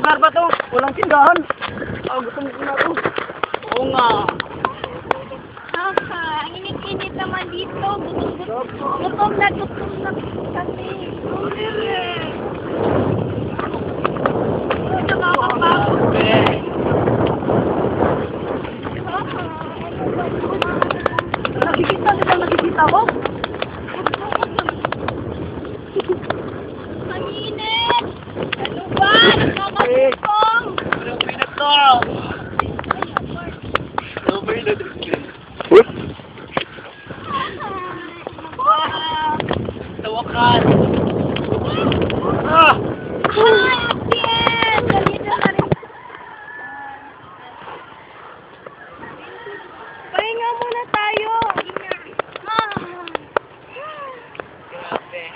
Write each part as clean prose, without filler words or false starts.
lugar ba to? Walang tindahan. Gutom ko na to. Oo nga. Ang init-init naman dito. Gutom na kasi. Nakakapagod. Nakikita ko? Ang init! Ano ba? Nakakapagod. Anong pinag to? Anong pinag to? Sa wakas! Ah! Ay, Atiel! Dali na ka rin. Pahinga muna tayo.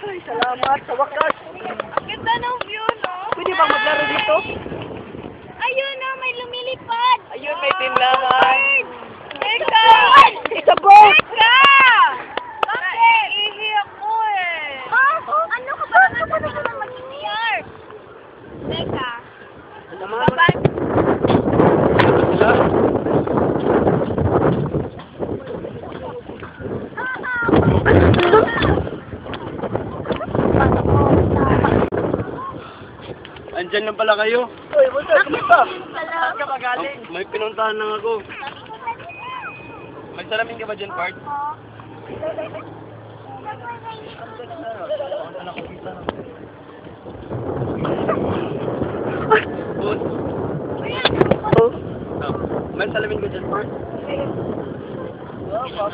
Ay, salamat sa wakas! Ang ganda ng view, no? Pwede bang maglaro dito? Ayun, no, may lumilipad. Ayun, may tinlahan. Teka! It's a boat! Teka! Bakit? Ihi ako eh. Ano ka ba? Ano ka naman mag-CR? Teka. Baba. Andyan lang pala kayo. Uy, what's up? Saan ka magaling? May pinuntahan lang ako. Magsalamin ka ba dyan, Part? May salamin ka dyan, Part?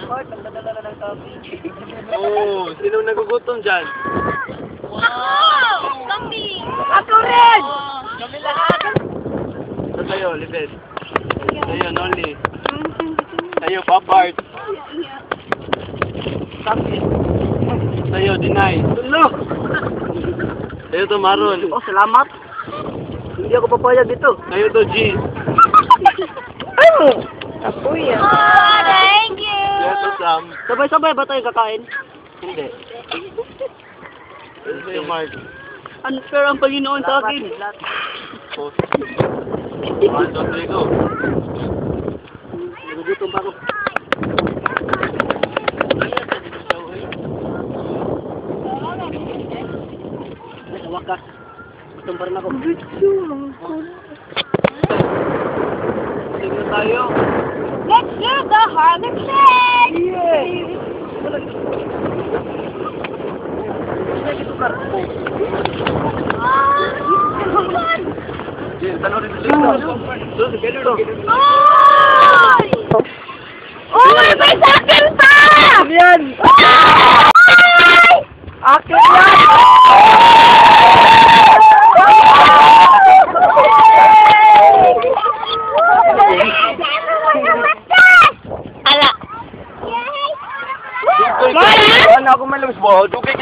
Part, ang dadala ng kami. Oo, sino nagugutom dyan? Ako! Kami! Ako rin! Kami lahat! Ito sa'yo, Libet. Sa'yo, Noli. Sa'yo, Papart. Kami. Sa'yo, Dinay. Tulog! Sa'yo to, Maron. Oh, salamat. Hindi ako papayag dito. Sa'yo to, G. Ako yan. Oh, thank you! Sa'yo to, Sam. Sabay-sabay ba tayo kakain? Hindi. Sa'yo, Mark. Unfair ang Panginoon sa akin. Oh. 1, 2, 3, go. Nagugutom pa ako. Sa wakas. Gutom pa rin ako. Sige tayo. Let's do the Harlem Shake! Yay! Uy! May sakin pa! Yan! Akin yan! Ala! Ano ako malabas mo?